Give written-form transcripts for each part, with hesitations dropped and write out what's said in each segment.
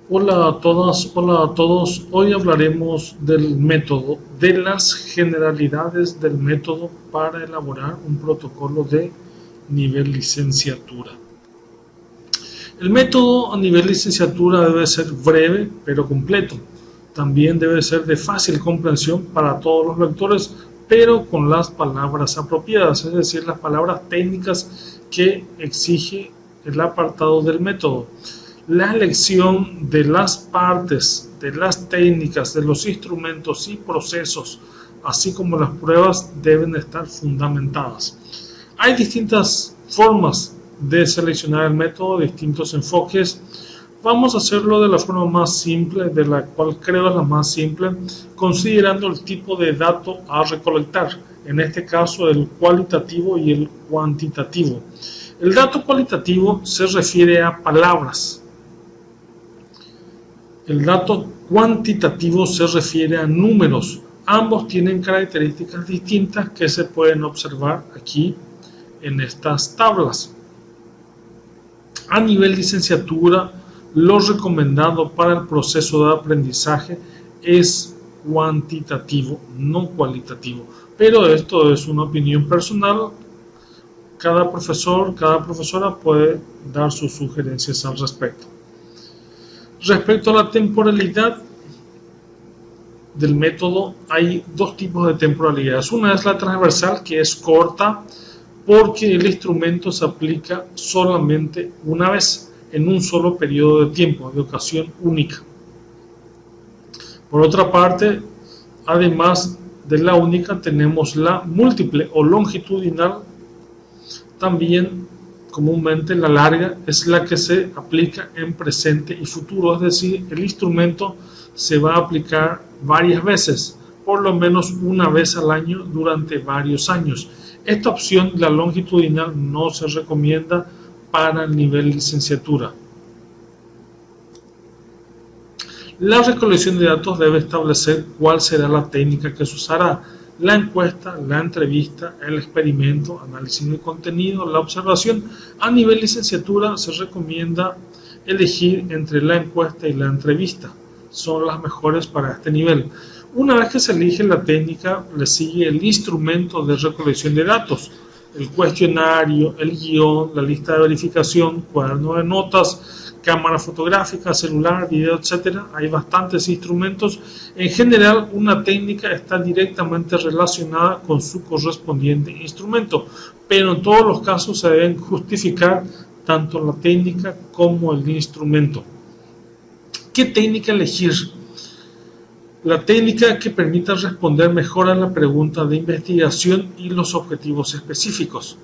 Hola a todas, hola a todos. Hoy hablaremos del método, de las generalidades del método para elaborar un protocolo de nivel licenciatura. El método a nivel licenciatura debe ser breve pero completo. También debe ser de fácil comprensión para todos los lectores, pero con las palabras apropiadas, es decir, las palabras técnicas que exige el apartado del método. La elección de las partes, de las técnicas, de los instrumentos y procesos, así como las pruebas, deben estar fundamentadas. Hay distintas formas de seleccionar el método, distintos enfoques. Vamos a hacerlo de la forma más simple, de la cual creo es la más simple, considerando el tipo de dato a recolectar, en este caso el cualitativo y el cuantitativo. El dato cualitativo se refiere a palabras. El dato cuantitativo se refiere a números. Ambos tienen características distintas que se pueden observar aquí en estas tablas. A nivel licenciatura, lo recomendado para el proceso de aprendizaje es cuantitativo, no cualitativo. Pero esto es una opinión personal. Cada profesor, cada profesora puede dar sus sugerencias al respecto. Respecto a la temporalidad del método, hay dos tipos de temporalidades. Una es la transversal, que es corta, porque el instrumento se aplica solamente una vez, en un solo periodo de tiempo, de ocasión única. Por otra parte, además de la única, tenemos la múltiple o longitudinal. También comúnmente la larga es la que se aplica en presente y futuro, es decir, el instrumento se va a aplicar varias veces, por lo menos una vez al año durante varios años. Esta opción, la longitudinal, no se recomienda para el nivel licenciatura. La recolección de datos debe establecer cuál será la técnica que se usará: la encuesta, la entrevista, el experimento, análisis de contenido, la observación. A nivel licenciatura se recomienda elegir entre la encuesta y la entrevista. Son las mejores para este nivel. Una vez que se elige la técnica, le sigue el instrumento de recolección de datos: el cuestionario, el guión, la lista de verificación, cuaderno de notas, cámara fotográfica, celular, video, etcétera. Hay bastantes instrumentos. En general, una técnica está directamente relacionada con su correspondiente instrumento, pero en todos los casos se deben justificar tanto la técnica como el instrumento. ¿Qué técnica elegir? La técnica que permita responder mejor a la pregunta de investigación y los objetivos específicos.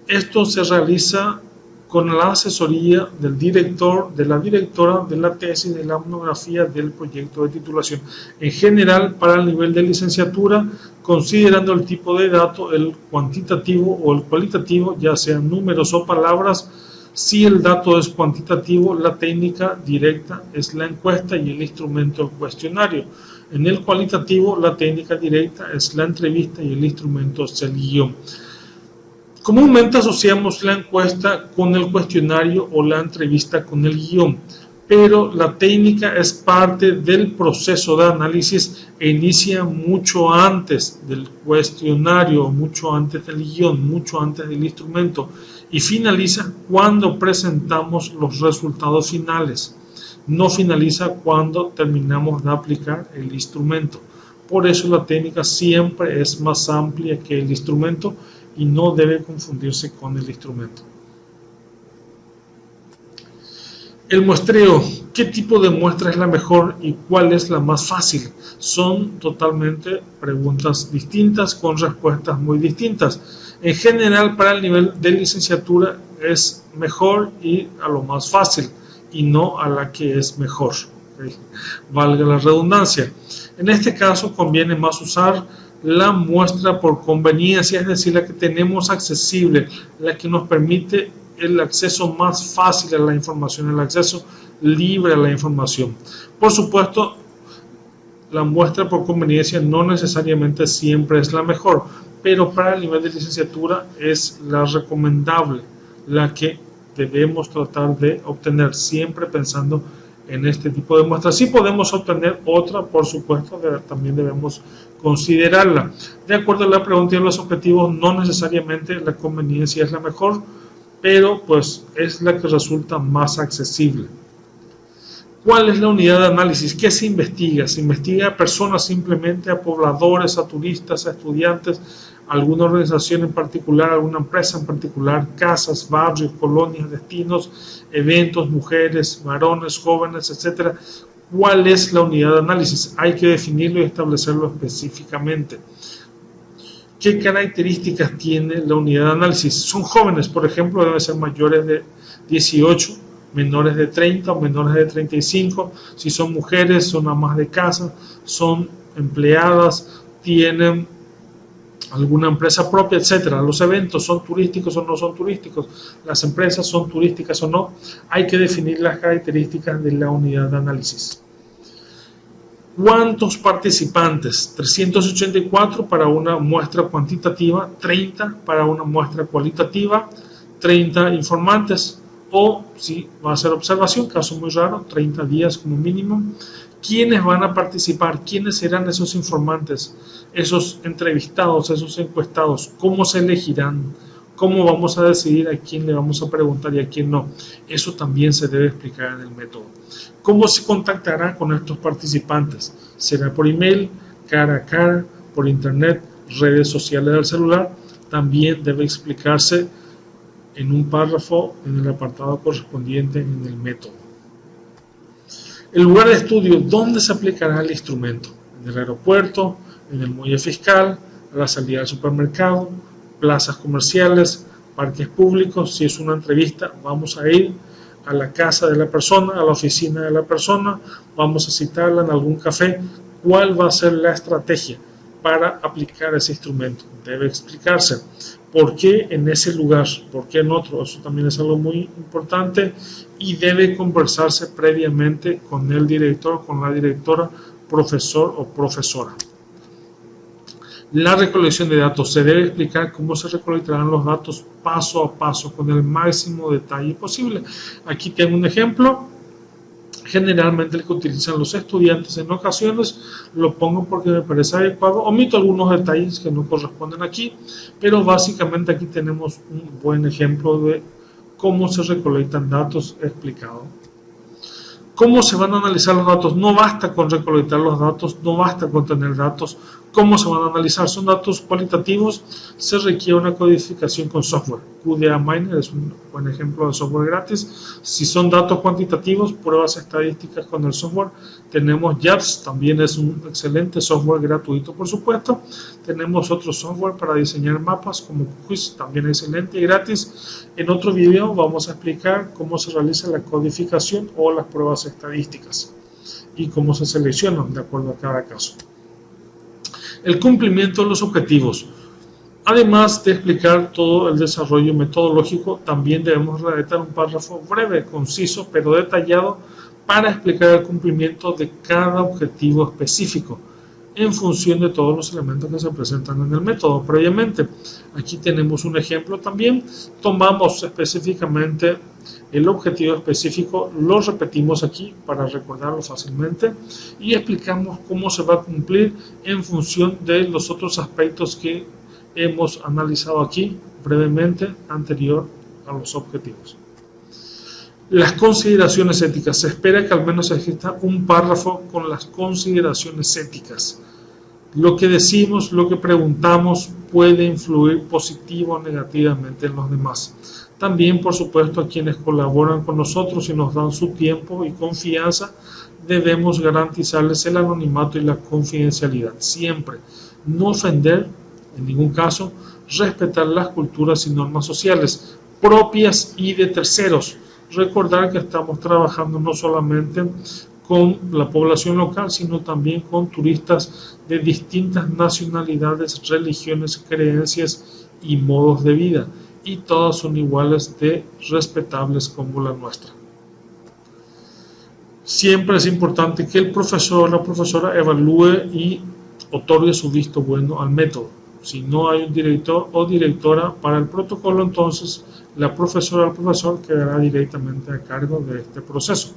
Esto se realiza con la asesoría del director, de la directora de la tesis, de la monografía, del proyecto de titulación. En general, para el nivel de licenciatura, considerando el tipo de dato, el cuantitativo o el cualitativo, ya sean números o palabras. Si el dato es cuantitativo, la técnica directa es la encuesta y el instrumento el cuestionario. En el cualitativo, la técnica directa es la entrevista y el instrumento es el guión. Comúnmente asociamos la encuesta con el cuestionario o la entrevista con el guión, pero la técnica es parte del proceso de análisis e inicia mucho antes del cuestionario, mucho antes del guión, mucho antes del instrumento, y finaliza cuando presentamos los resultados finales. No finaliza cuando terminamos de aplicar el instrumento. Por eso la técnica siempre es más amplia que el instrumento y no debe confundirse con el instrumento. El muestreo. ¿Qué tipo de muestra es la mejor y cuál es la más fácil? Son totalmente preguntas distintas con respuestas muy distintas. En general, para el nivel de licenciatura es mejor ir a lo más fácil y no a la que es mejor. Valga la redundancia. En este caso conviene más usar la muestra por conveniencia, es decir, la que tenemos accesible, la que nos permite el acceso más fácil a la información, el acceso libre a la información. Por supuesto, la muestra por conveniencia no necesariamente siempre es la mejor, pero para el nivel de licenciatura es la recomendable, la que debemos tratar de obtener, siempre pensando en este tipo de muestras. Sí podemos obtener otra, por supuesto, también debemos considerarla. De acuerdo a la pregunta y los objetivos, no necesariamente la conveniencia es la mejor, pero pues es la que resulta más accesible. ¿Cuál es la unidad de análisis? ¿Qué se investiga? Se investiga a personas simplemente, a pobladores, a turistas, a estudiantes, a alguna organización en particular, alguna empresa en particular, casas, barrios, colonias, destinos, eventos, mujeres, varones, jóvenes, etcétera. ¿Cuál es la unidad de análisis? Hay que definirlo y establecerlo específicamente. ¿Qué características tiene la unidad de análisis? Son jóvenes, por ejemplo, deben ser mayores de 18, menores de 30 o menores de 35. Si son mujeres, son amas de casa, son empleadas, tienen alguna empresa propia, etcétera. Los eventos son turísticos o no son turísticos, las empresas son turísticas o no. Hay que definir las características de la unidad de análisis. ¿Cuántos participantes? 384 para una muestra cuantitativa, 30 para una muestra cualitativa, 30 informantes, o si va a ser observación, caso muy raro, 30 días como mínimo. ¿Quiénes van a participar? ¿Quiénes serán esos informantes? Esos entrevistados, esos encuestados, ¿cómo se elegirán? ¿Cómo vamos a decidir a quién le vamos a preguntar y a quién no? Eso también se debe explicar en el método. ¿Cómo se contactará con estos participantes? ¿Será por email, cara a cara, por internet, redes sociales del celular? También debe explicarse en un párrafo en el apartado correspondiente en el método. El lugar de estudio, ¿dónde se aplicará el instrumento? En el aeropuerto, en el muelle fiscal, a la salida del supermercado, plazas comerciales, parques públicos. Si es una entrevista, vamos a ir a la casa de la persona, a la oficina de la persona, vamos a citarla en algún café. ¿Cuál va a ser la estrategia para aplicar ese instrumento? Debe explicarse. ¿Por qué en ese lugar? ¿Por qué en otro? Eso también es algo muy importante y debe conversarse previamente con el director, con la directora, profesor o profesora. La recolección de datos. Se debe explicar cómo se recolectarán los datos paso a paso con el máximo detalle posible. Aquí tengo un ejemplo. Generalmente el que utilizan los estudiantes en ocasiones, lo pongo porque me parece adecuado, omito algunos detalles que no corresponden aquí, pero básicamente aquí tenemos un buen ejemplo de cómo se recolectan datos explicado. ¿Cómo se van a analizar los datos? No basta con recolectar los datos, no basta con tener datos. ¿Cómo se van a analizar? Son datos cualitativos, se requiere una codificación con software. QDA Miner es un buen ejemplo de software gratis. Si son datos cuantitativos, pruebas estadísticas con el software. Tenemos JABS, también es un excelente software gratuito, por supuesto. Tenemos otro software para diseñar mapas como QGIS, también excelente y gratis. En otro video vamos a explicar cómo se realiza la codificación o las pruebas estadísticas y cómo se seleccionan de acuerdo a cada caso. El cumplimiento de los objetivos. Además de explicar todo el desarrollo metodológico, también debemos redactar un párrafo breve, conciso, pero detallado para explicar el cumplimiento de cada objetivo específico en función de todos los elementos que se presentan en el método previamente. Aquí tenemos un ejemplo también. Tomamos específicamente el objetivo específico, lo repetimos aquí para recordarlo fácilmente y explicamos cómo se va a cumplir en función de los otros aspectos que hemos analizado aquí brevemente anterior a los objetivos. Las consideraciones éticas. Se espera que al menos exista un párrafo con las consideraciones éticas. Lo que decimos, lo que preguntamos puede influir positivo o negativamente en los demás. También, por supuesto, a quienes colaboran con nosotros y nos dan su tiempo y confianza, debemos garantizarles el anonimato y la confidencialidad. Siempre. No ofender, en ningún caso, respetar las culturas y normas sociales propias y de terceros. Recordar que estamos trabajando no solamente con la población local, sino también con turistas de distintas nacionalidades, religiones, creencias y modos de vida, y todas son iguales de respetables como la nuestra. Siempre es importante que el profesor o la profesora evalúe y otorgue su visto bueno al método. Si no hay un director o directora para el protocolo, entonces la profesora o el profesor quedará directamente a cargo de este proceso.